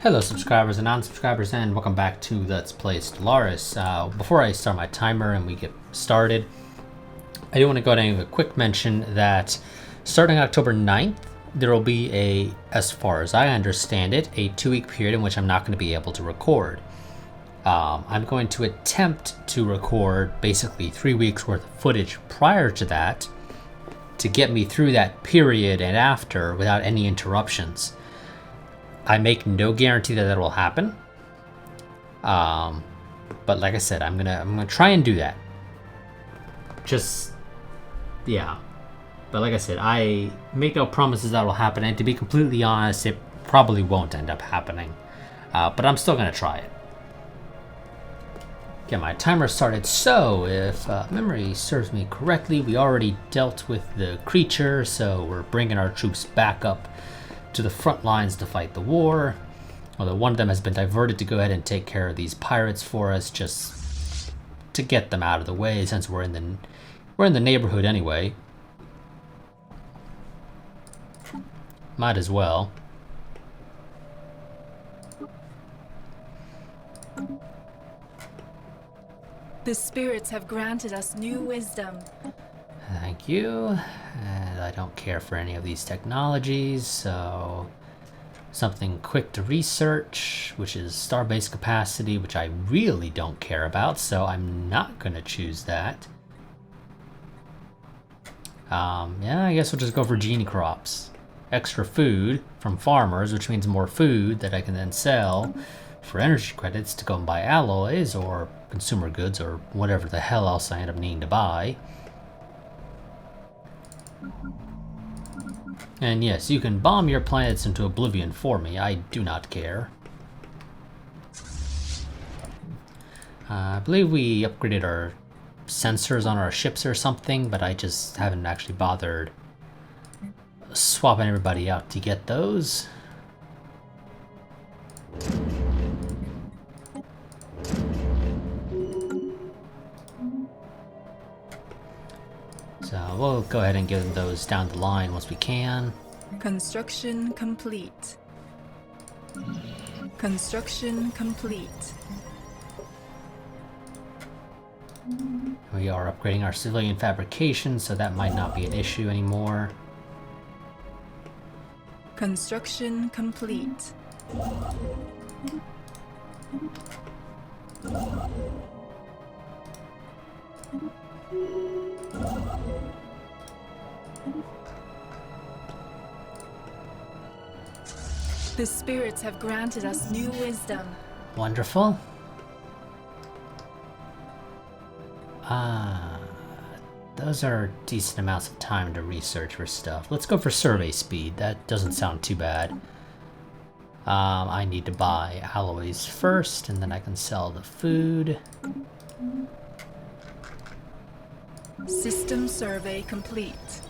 Hello subscribers and non-subscribers, and welcome back to Let's Play Stellaris. Before I start my timer and we get started, I do want to go ahead and give a quick mention that starting October 9th, there will be as far as I understand it, a 2-week period in which I'm not going to be able to record. I'm going to attempt to record basically 3 weeks worth of footage prior to that to get me through that period and after without any interruptions. I make no guarantee that will happen, but like I said, I'm gonna try and do that. Yeah. But like I said, I make no promises that will happen, and to be completely honest, it probably won't end up happening. But I'm still gonna try it. Get my timer started. So, if memory serves me correctly, we already dealt with the creature, so we're bringing our troops back up to the front lines to fight the war. Although one of them has been diverted to go ahead and take care of these pirates for us, just to get them out of the way, since we're in the neighborhood anyway. Might as well. The spirits have granted us new wisdom. Thank you. And I don't care for any of these technologies, so something quick to research, which is starbase capacity, which I really don't care about, so I'm not going to choose that. Yeah, I guess we'll just go for genie crops. Extra food from farmers, which means more food that I can then sell for energy credits to go and buy alloys or consumer goods or whatever the hell else I end up needing to buy. And yes, you can bomb your planets into oblivion for me. I do not care. I believe we upgraded our sensors on our ships or something, but I just haven't actually bothered swapping everybody out to get those. So we'll go ahead and get those down the line once we can. Construction complete. Construction complete. We are upgrading our civilian fabrication, so that might not be an issue anymore. Construction complete. The spirits have granted us new wisdom. Wonderful. Those are decent amounts of time to research for stuff. Let's go for survey speed. That doesn't sound too bad. I need to buy alloys first, and then I can sell the food. System survey complete.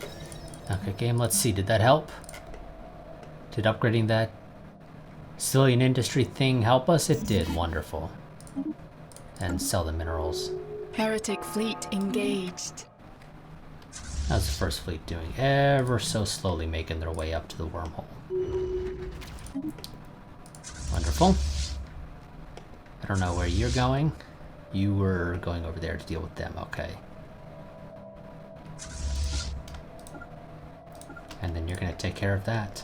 Okay, game, let's see. Did that help? Did upgrading that civilian industry thing help us? It did. Wonderful. And sell the minerals. Heretic fleet engaged. How's the first fleet doing? Ever so slowly making their way up to the wormhole. Wonderful. I don't know where you're going. You were going over there to deal with them. Okay. And then you're going to take care of that.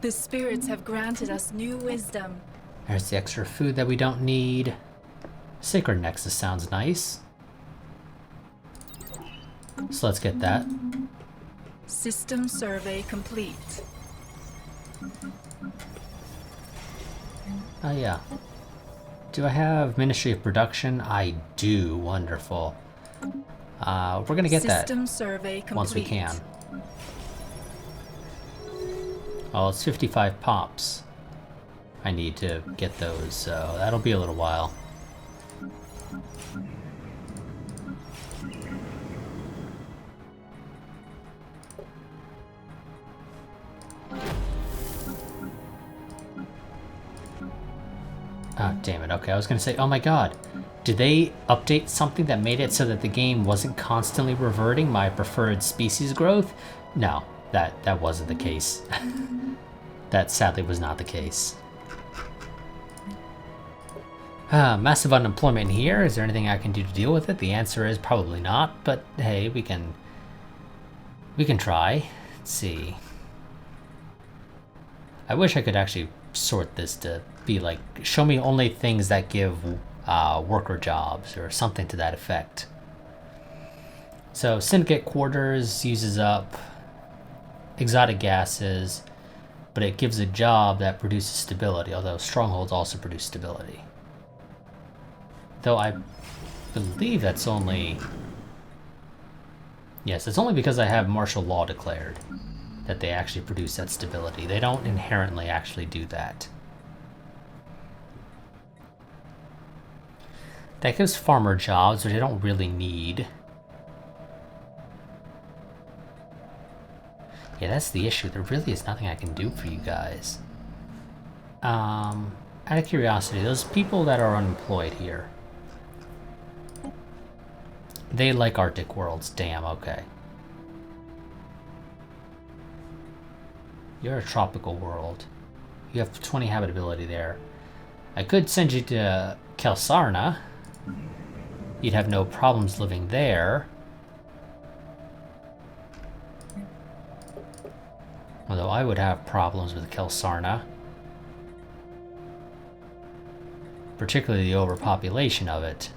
The spirits have granted us new wisdom. There's the extra food that we don't need. Sacred Nexus sounds nice. So let's get that. System survey complete. Oh yeah. Do I have Ministry of Production? I do. Wonderful. We're gonna get System that survey complete. once we can. Oh, it's 55 pops. I need to get those, so that'll be a little while. Oh, damn it. Okay, I was gonna say, oh my god. Did they update something that made it so that the game wasn't constantly reverting my preferred species growth? No. That wasn't the case. That sadly was not the case. Massive unemployment here. Is there anything I can do to deal with it? The answer is probably not, but hey, we can try. Let's see. I wish I could actually sort this to be like, show me only things that give worker jobs or something to that effect. So syndicate quarters uses up exotic gases, but it gives a job that produces stability, although strongholds also produce stability. Though I believe that's only... Yes, it's only because I have martial law declared that they actually produce that stability. They don't inherently actually do that. That gives farmer jobs, which I don't really need. Yeah, that's the issue. There really is nothing I can do for you guys. Out of curiosity, those people that are unemployed here, they like Arctic worlds. Damn, okay. You're a tropical world. You have 20 habitability there. I could send you to Kelsarna. You'd have no problems living there. Although I would have problems with Kelsarna. Particularly the overpopulation of it.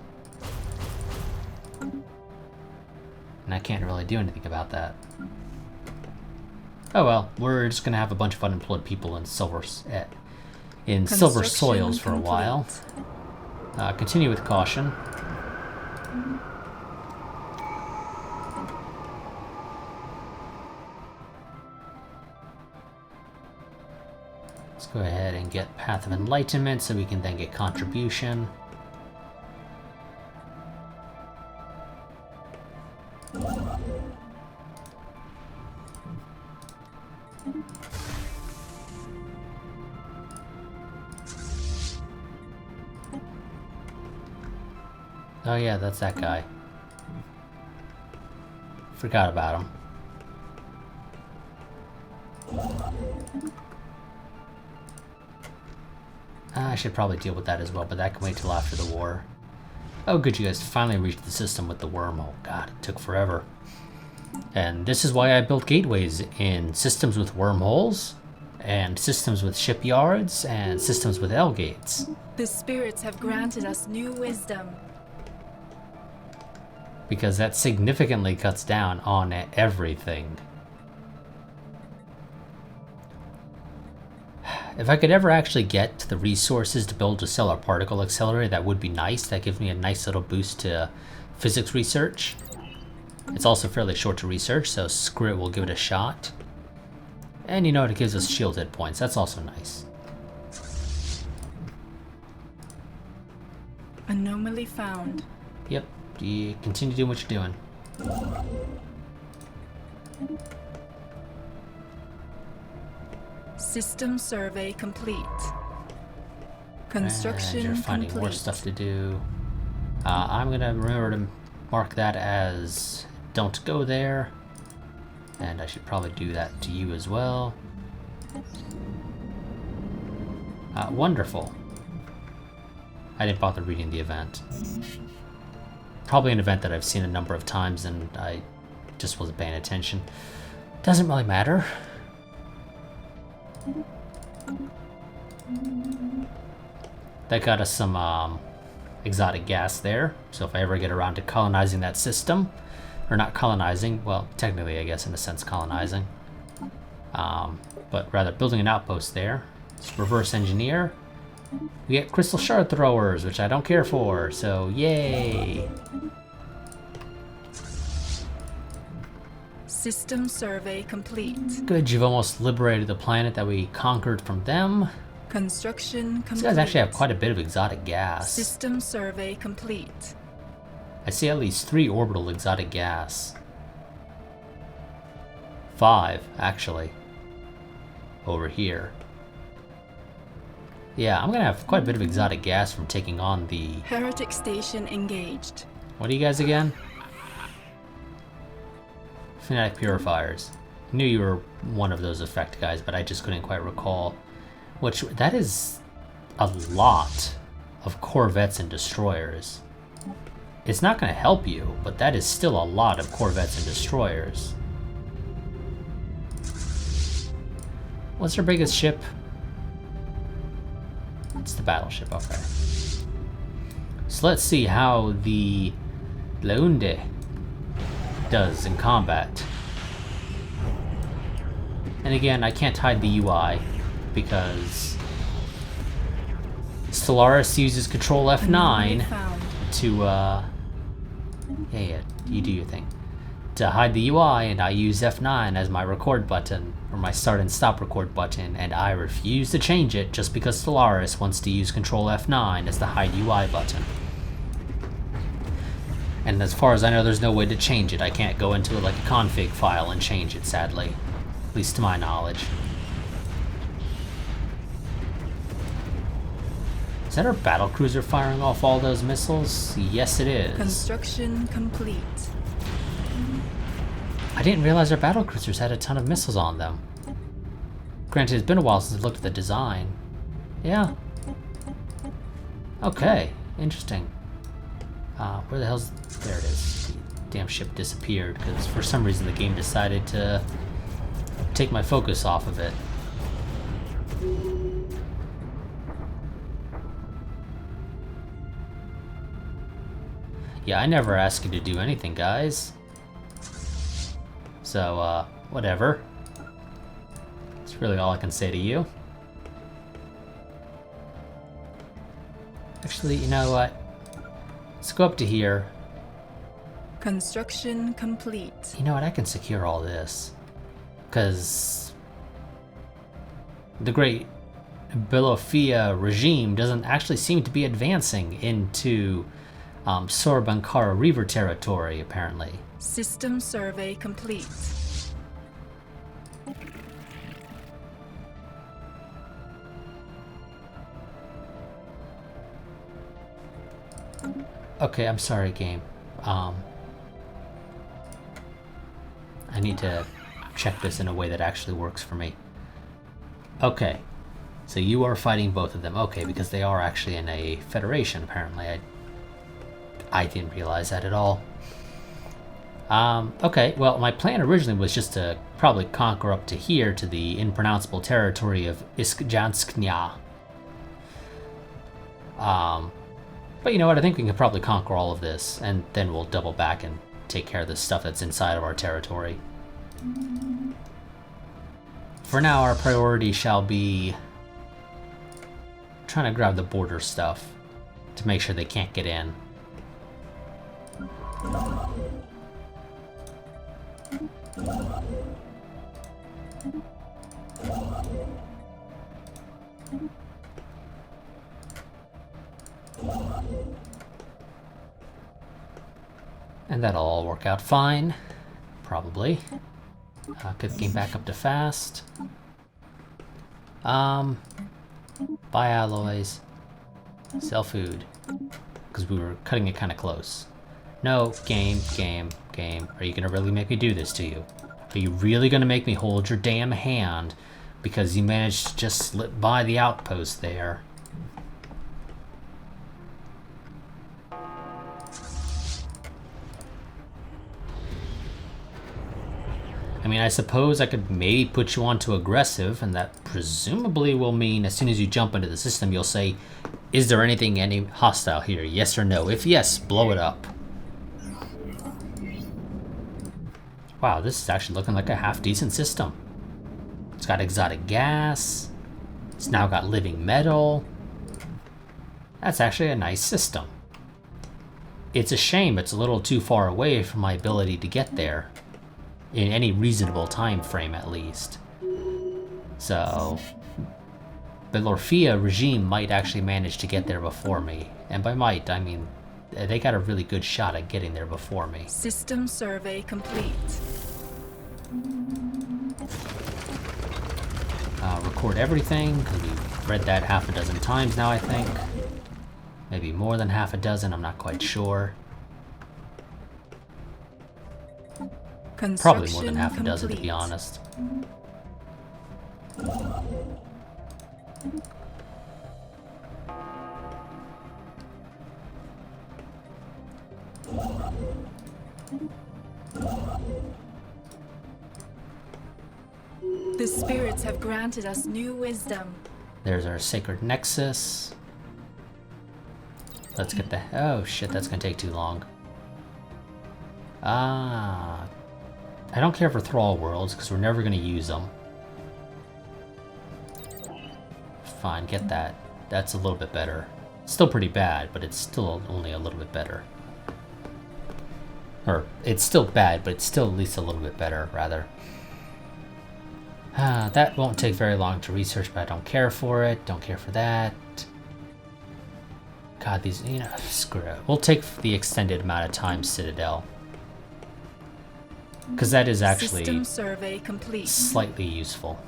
And I can't really do anything about that. Oh well, we're just gonna have a bunch of unemployed people in silver soils for a while. Continue with caution. Let's go ahead and get Path of Enlightenment so we can then get contribution. Oh yeah, that's that guy. Forgot about him. I should probably deal with that as well, but that can wait till after the war. Oh good, you guys finally reached the system with the wormhole. God, it took forever. And this is why I built gateways in systems with wormholes, and systems with shipyards, and systems with L gates. The spirits have granted us new wisdom. Because that significantly cuts down on everything. If I could ever actually get to the resources to build a stellar particle accelerator, that would be nice. That gives me a nice little boost to physics research. It's also fairly short to research, so screw it, we'll give it a shot. And you know what, it gives us shield hit points. That's also nice. Anomaly found. Yep, you continue doing what you're doing. System survey complete. Construction and you're finding complete. more stuff to do. I'm gonna remember to mark that as don't go there. And I should probably do that to you as well. Wonderful. I didn't bother reading the event. Probably an event that I've seen a number of times and I just wasn't paying attention. Doesn't really matter. That got us some exotic gas there, so if I ever get around to colonizing that system, or not colonizing, well, technically I guess in a sense colonizing, but rather building an outpost there. Let's reverse engineer. We get crystal shard throwers, which I don't care for, so yay! System survey complete. Good, you've almost liberated the planet that we conquered from them. Construction complete. These guys actually have quite a bit of exotic gas. System survey complete. I see at least 3 orbital exotic gas. 5, actually. Over here. Yeah, I'm gonna have quite a bit of exotic gas from taking on the... Heretic station engaged. What are you guys again? Fanatic purifiers. knew you were one of those effect guys, but I just couldn't quite recall. Which, that is a lot of corvettes and destroyers. It's not going to help you, but that is still a lot of corvettes and destroyers. What's our biggest ship? It's the battleship, okay. So let's see how the Leunde does in combat. And again, I can't hide the UI because Stellaris uses Control F9 to, yeah, you do your thing. To hide the UI, and I use F9 as my record button, or my start and stop record button, and I refuse to change it just because Stellaris wants to use Control F9 as the hide UI button. And as far as I know, there's no way to change it. I can't go into like a config file and change it, sadly. At least to my knowledge. Is that our battlecruiser firing off all those missiles? Yes, it is. Construction complete. I didn't realize our battlecruisers had a ton of missiles on them. Granted, it's been a while since I've looked at the design. Yeah. Okay, interesting. Where the hell's... There it is. The damn ship disappeared because for some reason the game decided to take my focus off of it. Yeah, I never ask you to do anything, guys. So, whatever. That's really all I can say to you. Actually, you know what? Let's go up to here. Construction complete. You know what? I can secure all this. Because the great Belofia regime doesn't actually seem to be advancing into Sorbankara Reaver territory, apparently. System survey complete. Okay, I'm sorry, game. I need to check this in a way that actually works for me. Okay, so you are fighting both of them. Okay, because they are actually in a federation, apparently. I didn't realize that at all. Okay, well, my plan originally was just to probably conquer up to here to the impronounceable territory of Iskjansknya. But you know what, I think we can probably conquer all of this, and then we'll double back and take care of the stuff that's inside of our territory. For now, our priority shall be trying to grab the border stuff to make sure they can't get in. And that'll all work out fine, probably. Get the game back up to fast. Buy alloys. Sell food. Because we were cutting it kind of close. No, game. Are you gonna really make me do this to you? Are you really gonna make me hold your damn hand because you managed to just slip by the outpost there? I mean, I suppose I could maybe put you onto aggressive, and that presumably will mean as soon as you jump into the system, you'll say, is there any hostile here? Yes or no? If yes, blow it up. Wow, this is actually looking like a half-decent system. It's got exotic gas. It's now got living metal. That's actually a nice system. It's a shame it's a little too far away from my ability to get there. In any reasonable time frame, at least. So, the Lorfia regime might actually manage to get there before me. And by might, I mean, they got a really good shot at getting there before me. System survey complete. Record everything, because we've read that half a dozen times now, I think. Maybe more than half a dozen, I'm not quite sure. Probably more than Construction half a dozen, to be complete. honest. The spirits have granted us new wisdom. There's our sacred nexus. Let's get the... Oh shit, that's gonna take too long. Ah... I don't care for Thrall Worlds, because we're never gonna use them. Fine, get that. That's a little bit better. Still pretty bad, but it's still only a little bit better. Or, it's still bad, but it's still at least a little bit better, rather. That won't take very long to research, but I don't care for it. Don't care for that. God, these, you know, screw it. We'll take the extended amount of time Citadel. Because that is actually System survey complete. slightly useful.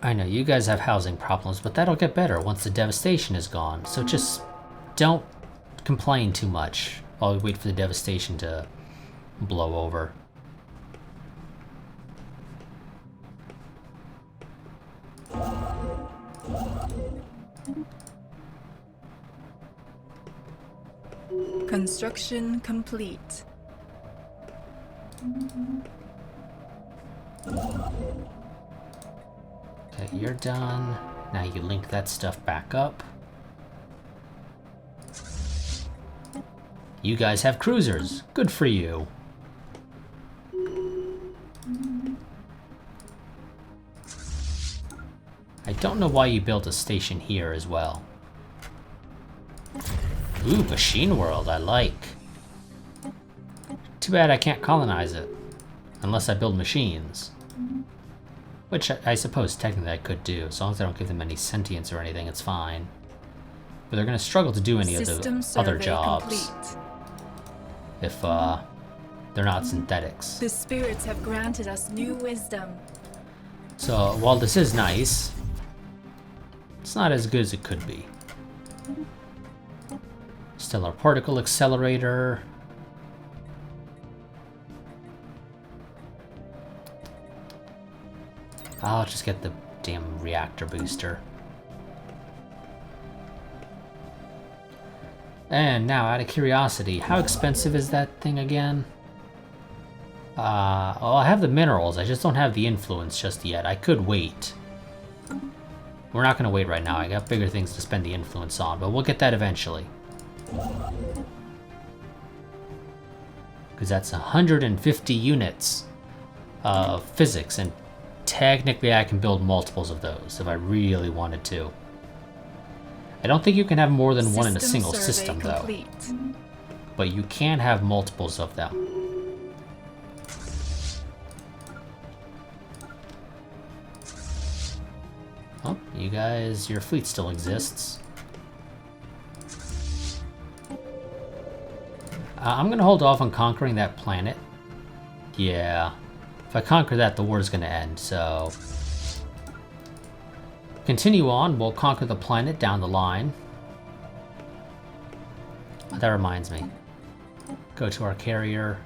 I know you guys have housing problems, but that'll get better once the devastation is gone. So just don't complain too much while we wait for the devastation to blow over. Construction complete. Okay, you're done. Now you link that stuff back up. You guys have cruisers. Good for you. I don't know why you built a station here as well. Ooh, machine world, I like. Too bad I can't colonize it. Unless I build machines. Which I suppose technically I could do. As long as I don't give them any sentience or anything, it's fine. But they're gonna struggle to do any of the other jobs. Complete. If, they're not synthetics. The spirits have granted us new wisdom. So, while this is nice, it's not as good as it could be. Stellar particle accelerator. I'll just get the damn reactor booster. And now, out of curiosity, how expensive is that thing again? Well, I have the minerals, I just don't have the influence just yet. I could wait. We're not gonna wait right now, I got bigger things to spend the influence on, but we'll get that eventually. Because that's 150 units of physics, and technically I can build multiples of those if I really wanted to. I don't think you can have more than one in a single system, though. But you can have multiples of them. Oh, you guys, your fleet still exists. I'm gonna hold off on conquering that planet. Yeah. If I conquer that, the war is gonna end, so... Continue on, we'll conquer the planet down the line. Oh, that reminds me. Go to our carrier.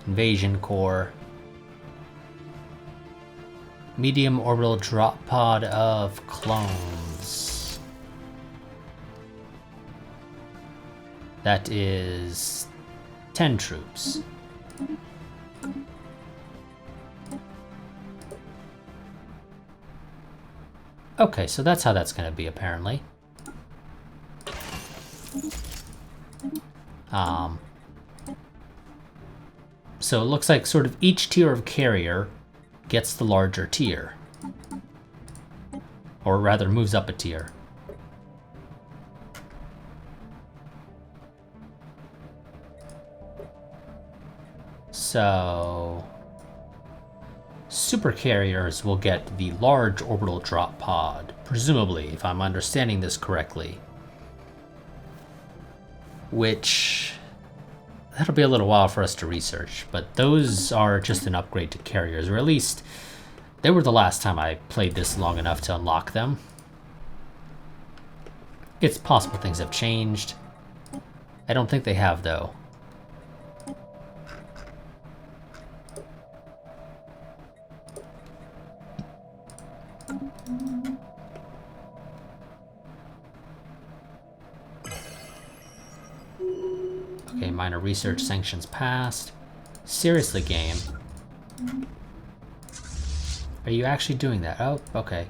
Invasion core. Medium orbital drop pod of clones. That is 10 troops. Okay, so that's how that's gonna be, apparently. So it looks like sort of each tier of carrier gets the larger tier. Or rather, moves up a tier. So... super carriers will get the large orbital drop pod, presumably, if I'm understanding this correctly. Which... that'll be a little while for us to research, but those are just an upgrade to carriers, or at least they were the last time I played this long enough to unlock them. It's possible things have changed. I don't think they have, though. Okay, minor research sanctions passed. Seriously, game. Are you actually doing that? Oh, okay.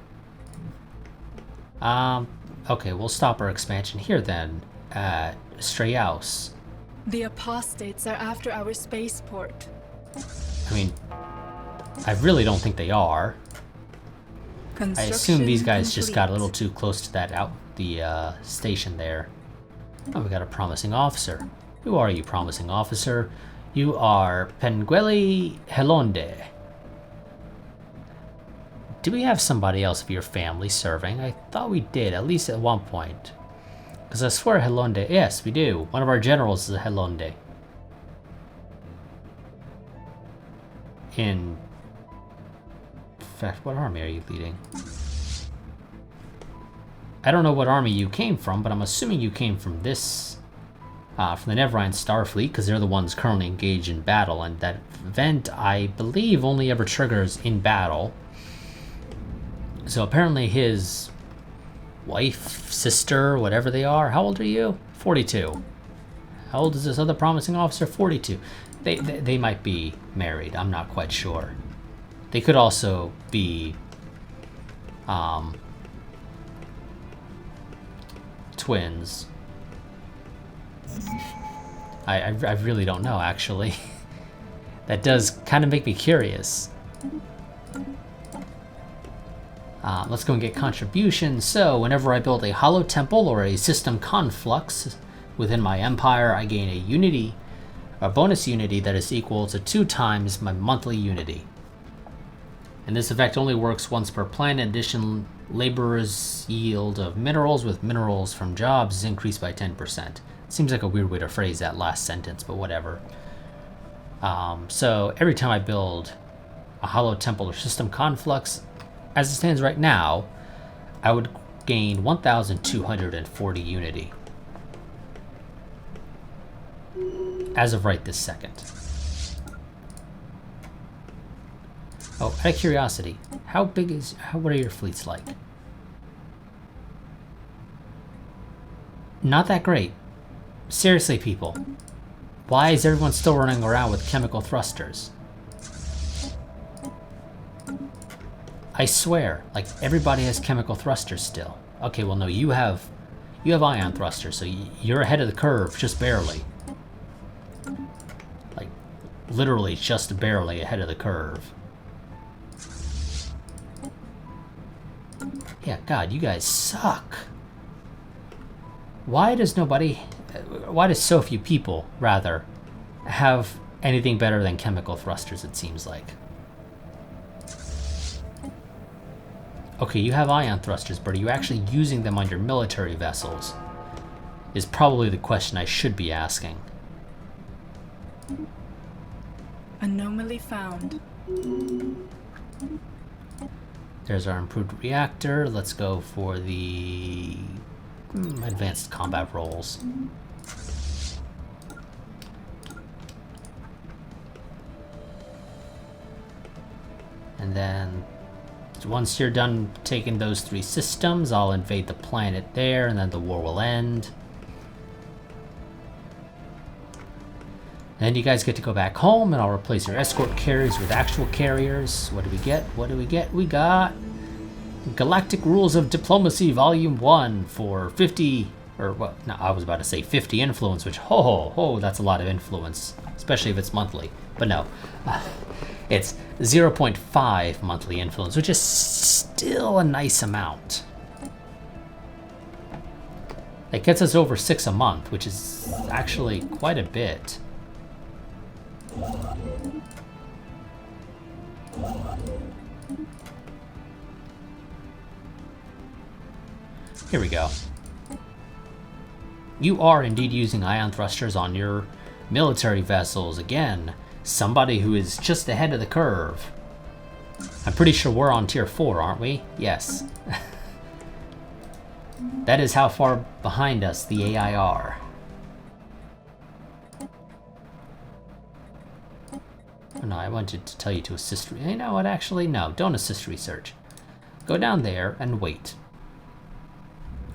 Okay, we'll stop our expansion here then at Stellaris. The apostates are after our spaceport. I mean, I really don't think they are. I assume these guys just got a little too close to the station there. Oh, we got a promising officer. Who are you, promising officer? You are Pengueli Helonde. Do we have somebody else of your family serving? I thought we did, at least at one point. Because I swear Helonde, yes, we do. One of our generals is a Helonde. In fact, what army are you leading? I don't know what army you came from, but I'm assuming you came from this, from the Neverine Starfleet, because they're the ones currently engaged in battle, and that event, I believe, only ever triggers in battle. So apparently his wife, sister, whatever they are, how old are you? 42. How old is this other promising officer? 42. They might be married, I'm not quite sure. They could also be twins. I really don't know, actually. That does kind of make me curious. Let's go and get contributions. So whenever I build a hollow temple or a system conflux within my empire, I gain a bonus unity that is equal to 2 times my monthly unity. And this effect only works once per planet. In addition, laborers' yield of minerals with minerals from jobs is increased by 10%. Seems like a weird way to phrase that last sentence, but whatever. So every time I build a hollow temple or system conflux, as it stands right now, I would gain 1,240 unity. As of right this second. Oh, out of curiosity, what are your fleets like? Not that great. Seriously, people. Why is everyone still running around with chemical thrusters? I swear, like, everybody has chemical thrusters still. Okay, well, no, you have ion thrusters, so you're ahead of the curve, just barely. Like, literally just barely ahead of the curve. Yeah, God, you guys suck. Why does so few people, rather, have anything better than chemical thrusters, it seems like? Okay, you have ion thrusters, but are you actually using them on your military vessels? Is probably the question I should be asking. Anomaly found. There's our improved reactor. Let's go for the advanced combat roles. And then once you're done taking those 3 systems, I'll invade the planet there, and then the war will end. Then you guys get to go back home, and I'll replace your escort carriers with actual carriers. What do we get? What do we get? We got Galactic Rules of Diplomacy Volume 1 for 50, or what? No, I was about to say 50 influence, which, that's a lot of influence, especially if it's monthly. But no, it's 0.5 monthly influence, which is still a nice amount. It gets us over 6 a month, which is actually quite a bit. Here we go. You are indeed using ion thrusters on your military vessels. Again, somebody who is just ahead of the curve. I'm pretty sure we're on tier 4, aren't we? Yes. That is how far behind us the AI are. Oh, no, I wanted to tell you to assist. You know what? Actually, no. Don't assist research. Go down there and wait.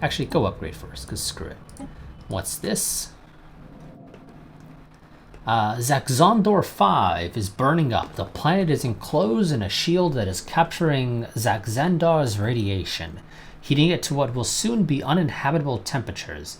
Actually, go upgrade first, because screw it. What's this? Zaxondor 5 is burning up. The planet is enclosed in a shield that is capturing Zaxandor's radiation, heating it to what will soon be uninhabitable temperatures.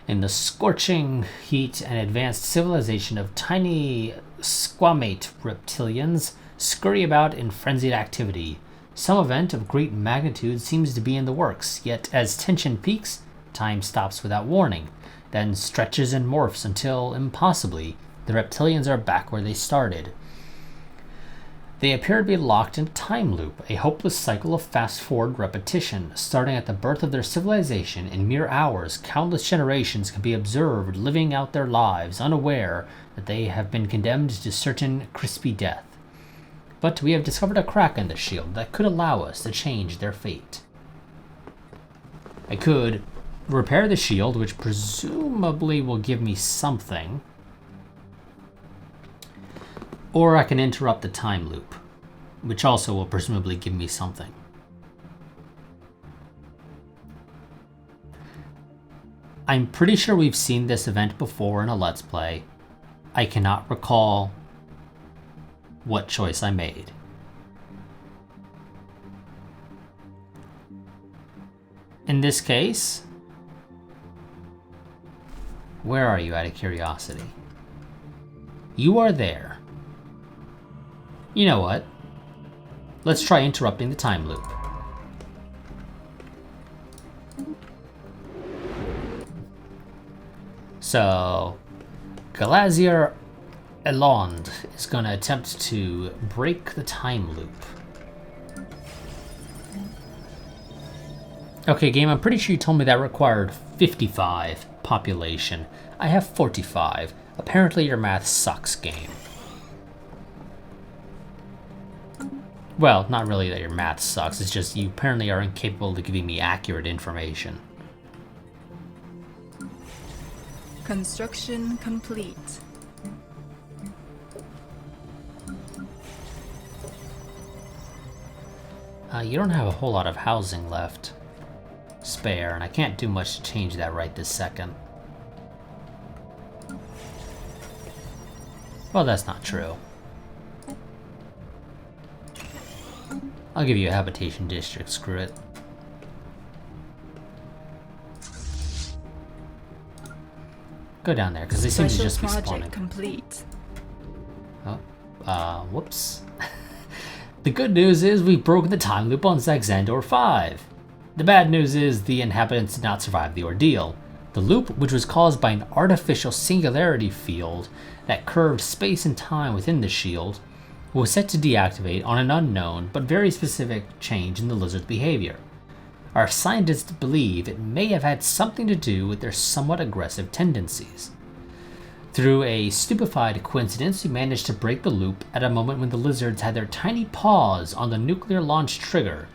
In the scorching heat, an advanced civilization of tiny squamate reptilians scurry about in frenzied activity. Some event of great magnitude seems to be in the works, yet as tension peaks, time stops without warning, then stretches and morphs until, impossibly, the reptilians are back where they started. They appear to be locked in a time loop, a hopeless cycle of fast-forward repetition. Starting at the birth of their civilization, in mere hours, countless generations can be observed living out their lives, unaware that they have been condemned to certain crispy death. But we have discovered a crack in the shield that could allow us to change their fate. I could repair the shield, which presumably will give me something. Or I can interrupt the time loop, which also will presumably give me something. I'm pretty sure we've seen this event before in a Let's Play. I cannot recall what choice I made. In this case, where are you out of curiosity? You are there. You know what? Let's try interrupting the time loop. So, Galazier Elond is going to attempt to break the time loop. Okay, game, I'm pretty sure you told me that required 55 population. I have 45. Apparently your math sucks, game. Well, not really that your math sucks, it's just you apparently are incapable of giving me accurate information. Construction complete. You don't have a whole lot of housing left spare, and I can't do much to change that right this second. Well, that's not true. I'll give you a habitation district, screw it. Go down there, because they seem to just be spawning. Complete. Oh, whoops. The good news is we've broken the time loop on Zaxandor 5. The bad news is the inhabitants did not survive the ordeal. The loop, which was caused by an artificial singularity field that curved space and time within the shield, was set to deactivate on an unknown but very specific change in the lizard's behavior. Our scientists believe it may have had something to do with their somewhat aggressive tendencies. Through a stupefied coincidence, we managed to break the loop at a moment when the lizards had their tiny paws on the nuclear launch trigger.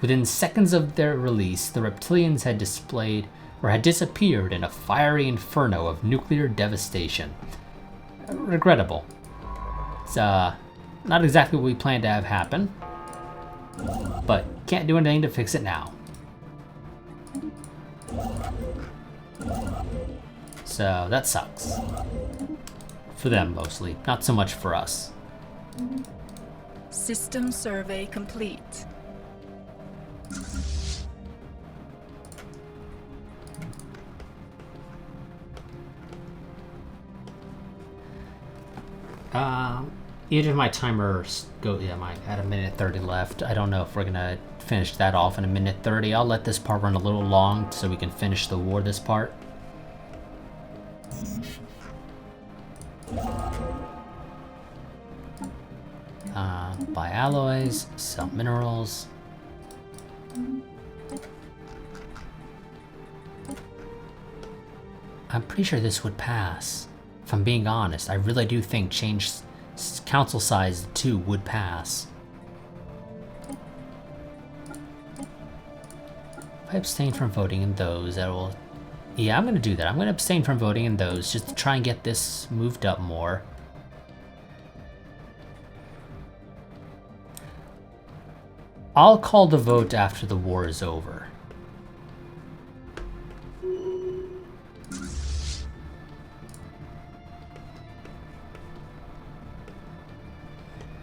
Within seconds of their release, the reptilians had disappeared in a fiery inferno of nuclear devastation. Regrettable. It's not exactly what we planned to have happen, but can't do anything to fix it now. So that sucks. For them mostly, not so much for us. System survey complete. Either my timer go, yeah, I had a minute 30 left. I don't know if we're gonna finish that off in a minute 30. I'll let this part run a little long so we can finish the war this part. Buy alloys, sell minerals. I'm pretty sure this would pass. If I'm being honest, I really do think change council size 2 would pass. If I abstain from voting in those, that will... Yeah, I'm going to do that. I'm going to abstain from voting in those just to try and get this moved up more. I'll call the vote after the war is over.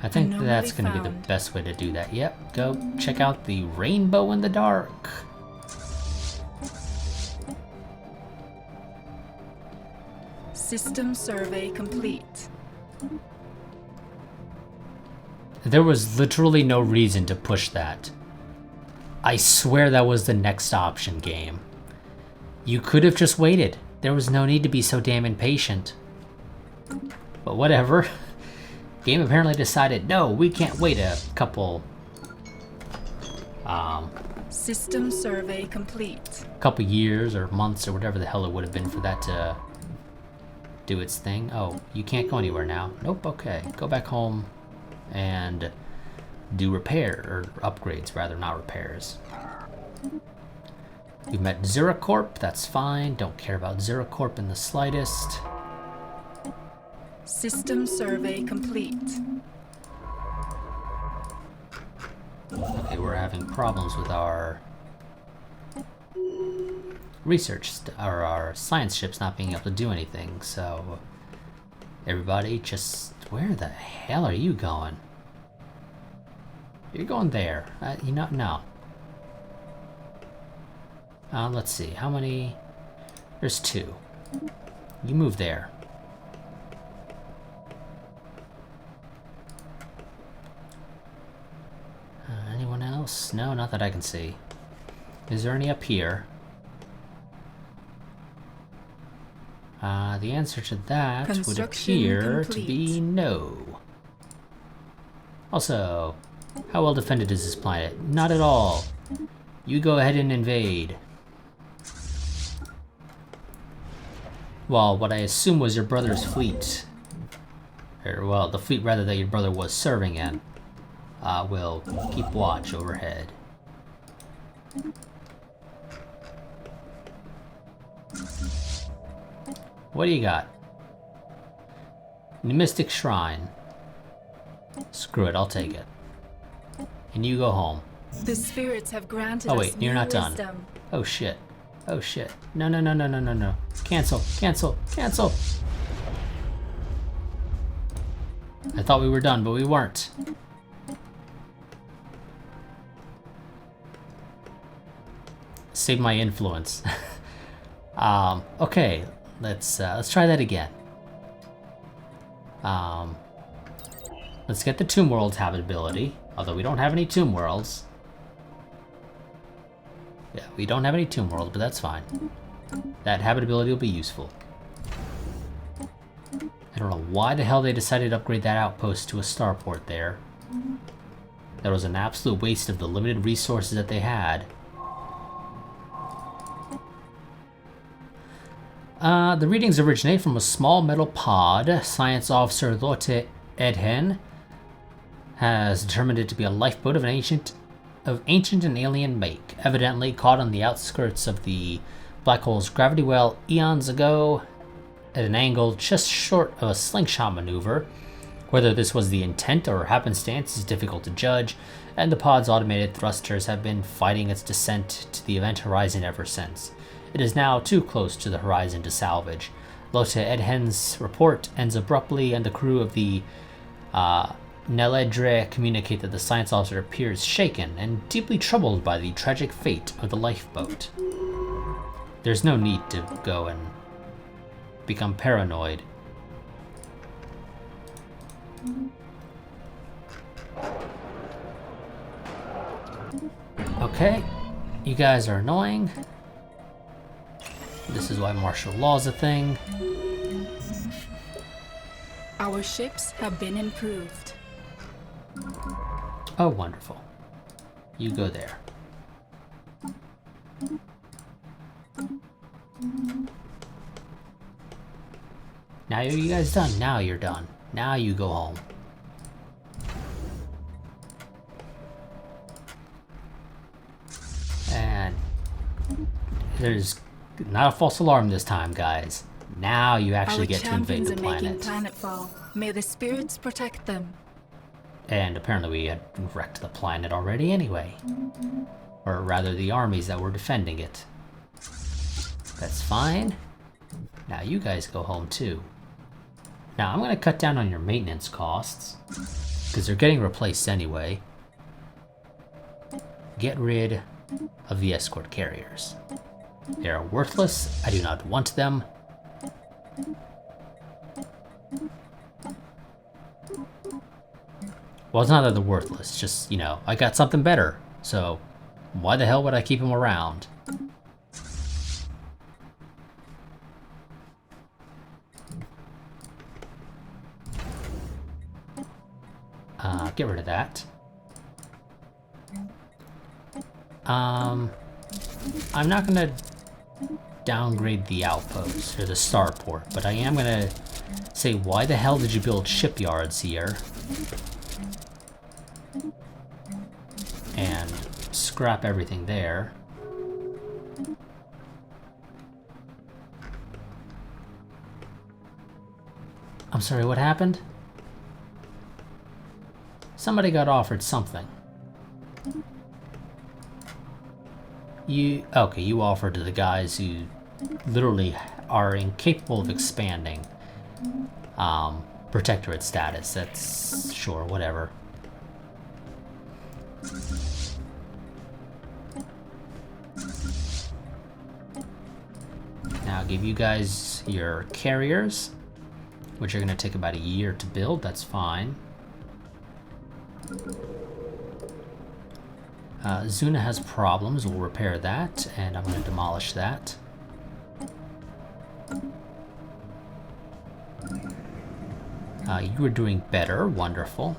I think that's going to be the best way to do that. Yep, go check out the rainbow in the dark. System survey complete. There was literally no reason to push that. I swear that was the next option, game. You could have just waited. There was no need to be so damn impatient. But whatever. Game apparently decided, no, we can't wait a couple... System survey complete. couple years or months or whatever the hell it would have been for that to do its thing. Oh, you can't go anywhere now. Nope, okay. Go back home and do repair, or upgrades rather, not repairs. We've met Zuracorp, that's fine. Don't care about Zuracorp in the slightest. System survey complete. Okay, we're having problems with our research, or our science ships not being able to do anything, so everybody just... Where the hell are you going? You're going there. You know, no. Let's see, how many... There's 2. You move there. Anyone else? No, not that I can see. Is there any up here? The answer to that would appear to be no. Also, how well defended is this planet? Not at all. You go ahead and invade. Well, what I assume was your brother's fleet, or well, the fleet rather that your brother was serving in, will keep watch overhead. What do you got? Mystic Shrine. Screw it, I'll take it. And you go home. The spirits have granted Oh wait, us you're new not done. wisdom. Oh shit. Oh shit. No, no, no, no, no, no, no. Cancel, cancel, cancel! I thought we were done, but we weren't. Save my influence. Okay, let's try that again. Let's get the Tomb World's habitability, although we don't have any Tomb Worlds. Yeah, we don't have any Tomb Worlds, but that's fine. That habitability will be useful. I don't know why the hell they decided to upgrade that outpost to a starport there. That was an absolute waste of the limited resources that they had. The readings originate from a small metal pod. Science officer Lotte Edhen has determined it to be a lifeboat of ancient and alien make, evidently caught on the outskirts of the black hole's gravity well eons ago at an angle just short of a slingshot maneuver. Whether this was the intent or happenstance is difficult to judge, and the pod's automated thrusters have been fighting its descent to the event horizon ever since. It is now too close to the horizon to salvage. Lotte Edhen's report ends abruptly, and the crew of the Neledre communicate that the science officer appears shaken and deeply troubled by the tragic fate of the lifeboat. There's no need to go and become paranoid. Okay, you guys are annoying. This is why martial law is a thing. Our ships have been improved. Oh, wonderful. You go there. Now are you guys done? Now you're done. Now you go home. And There's not a false alarm this time, guys. Now you actually Our get to invade champions the are making planet. planetfall. May the spirits protect them. And apparently we had wrecked the planet already anyway. Or rather, the armies that were defending it. That's fine. Now you guys go home too. Now I'm going to cut down on your maintenance costs, because they're getting replaced anyway. Get rid of the escort carriers. They are worthless. I do not want them. Well, it's not that they're worthless, just, you know, I got something better, so why the hell would I keep them around? Get rid of that. I'm not gonna downgrade the outpost, or the starport, but I am gonna say, why the hell did you build shipyards here? And scrap everything there. I'm sorry, what happened? Somebody got offered something. You offered to the guys who literally are incapable of expanding protectorate status. That's sure, whatever. Now I'll give you guys your carriers, which are going to take about a year to build. That's fine. Zuna has problems. We'll repair that, and I'm going to demolish that. You are doing better. Wonderful.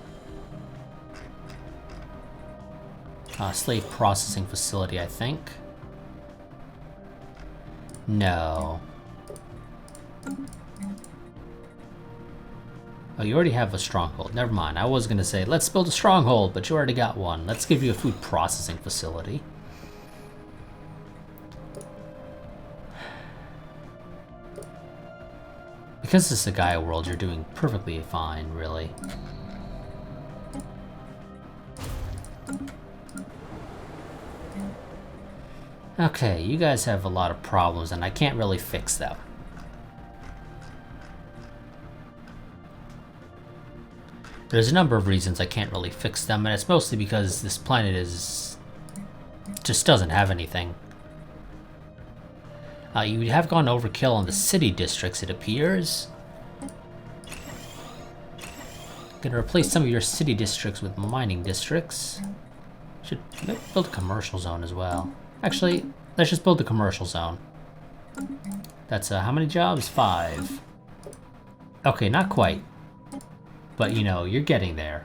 Slave processing facility, I think. No. Oh, you already have a stronghold. Never mind. I was going to say, let's build a stronghold, but you already got one. Let's give you a food processing facility. Because this is a Gaia world, you're doing perfectly fine, really. Okay, you guys have a lot of problems, and I can't really fix them. There's a number of reasons I can't really fix them, and it's mostly because this planet just doesn't have anything. You have gone overkill on the city districts, it appears. Gonna replace some of your city districts with mining districts. Should maybe build a commercial zone as well. Actually, let's just build the commercial zone. That's how many jobs? 5. Okay, not quite. But, you know, you're getting there.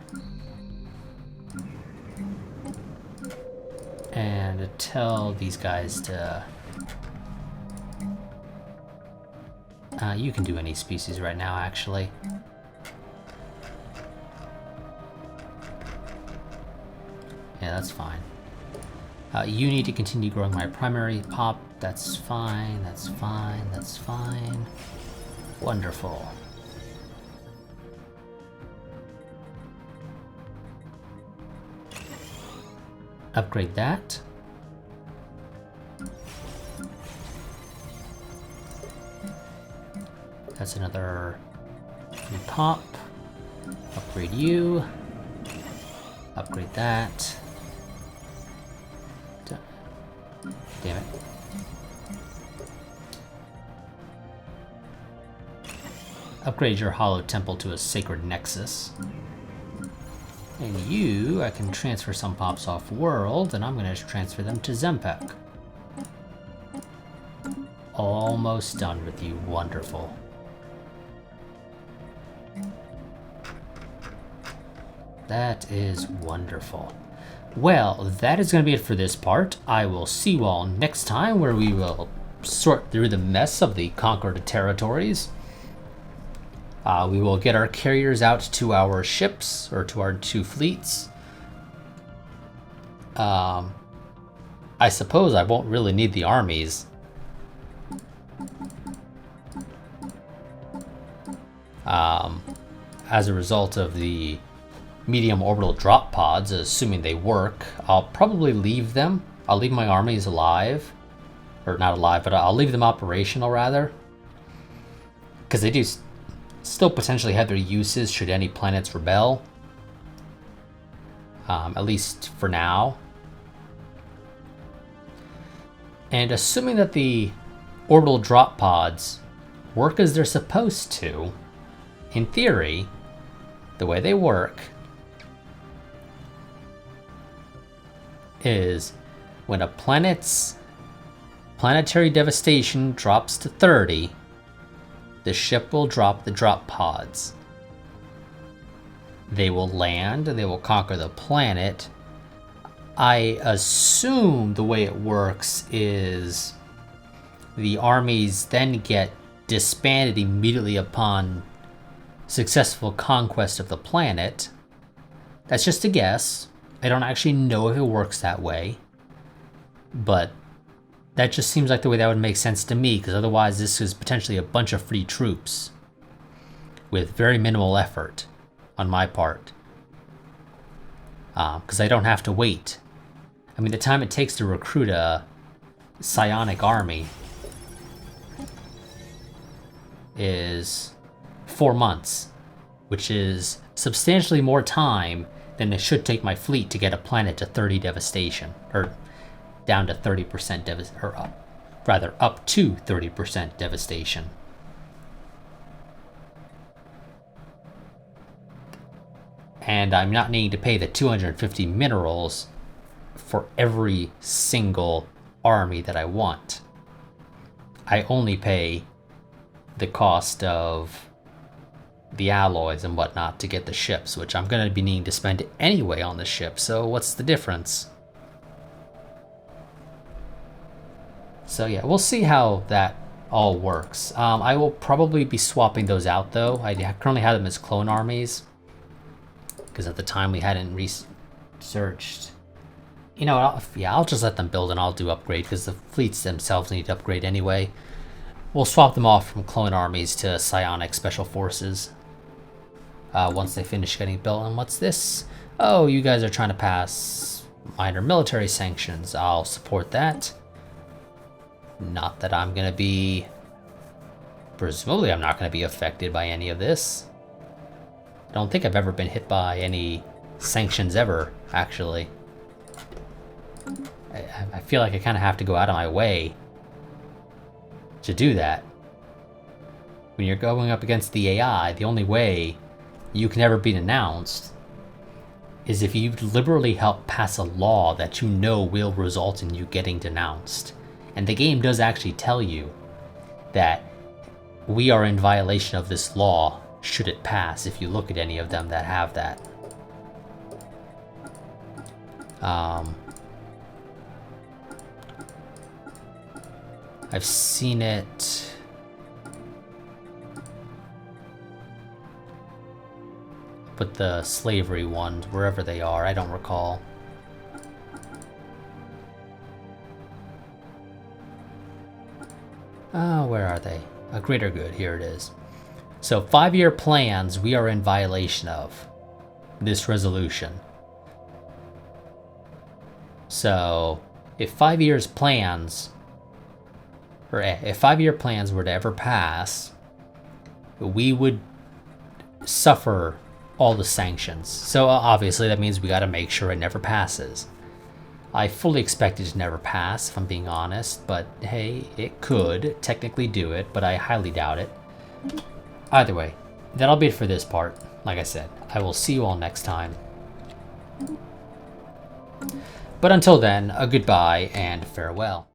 And tell these guys to... you can do any species right now, actually. Yeah, that's fine. You need to continue growing my primary pop. That's fine, that's fine, that's fine. Wonderful. Upgrade that. That's another new pop. Upgrade you. Upgrade that. Damn it. Upgrade your hollow temple to a sacred nexus. And you, I can transfer some pops off world, and I'm going to transfer them to Zempek. Almost done with you. Wonderful. That is wonderful. Well, that is going to be it for this part. I will see you all next time, where we will sort through the mess of the conquered territories. We will get our carriers out to our ships, or to our 2 fleets. I suppose I won't really need the armies. As a result of the medium orbital drop pods, assuming they work, I'll probably leave them. I'll leave my armies alive. Or not alive, but I'll leave them operational, rather. Because they do still potentially have their uses should any planets rebel. At least for now. And assuming that the orbital drop pods work as they're supposed to, in theory, the way they work is when a planet's planetary devastation drops to 30, the ship will drop the drop pods. They will land, they will conquer the planet. I assume the way it works is the armies then get disbanded immediately upon successful conquest of the planet. That's just a guess. I don't actually know if it works that way. But that just seems like the way that would make sense to me, because otherwise this is potentially a bunch of free troops with very minimal effort on my part. Because I don't have to wait. I mean, the time it takes to recruit a psionic army is 4 months, which is substantially more time than it should take my fleet to get a planet to 30 devastation, or down to 30% devastation, or up to 30% devastation. And I'm not needing to pay the 250 minerals for every single army that I want. I only pay the cost of the alloys and whatnot to get the ships, which I'm going to be needing to spend anyway on the ship, so what's the difference? So yeah, we'll see how that all works. I will probably be swapping those out though. I currently have them as clone armies, because at the time we hadn't researched. You know, I'll just let them build and I'll do upgrade, because the fleets themselves need to upgrade anyway. We'll swap them off from clone armies to psionic special forces once they finish getting built. And what's this? Oh, you guys are trying to pass minor military sanctions. I'll support that. Not that I'm going to be... Presumably I'm not going to be affected by any of this. I don't think I've ever been hit by any sanctions ever, actually. I feel like I kind of have to go out of my way to do that. When you're going up against the AI, the only way you can ever be denounced is if you deliberately help pass a law that you know will result in you getting denounced. And the game does actually tell you that we are in violation of this law should it pass, if you look at any of them that have that. I've seen it. But the slavery ones, wherever they are, I don't recall. Oh, where are they? A greater good, here it is. So 5-year plans we are in violation of this resolution. So if 5 years plans, or if 5-year plans were to ever pass, we would suffer all the sanctions. So obviously that means we got to make sure it never passes. I fully expect it to never pass, if I'm being honest, but hey, it could technically do it, but I highly doubt it. Either way, that'll be it for this part. Like I said, I will see you all next time. But until then, a goodbye and farewell.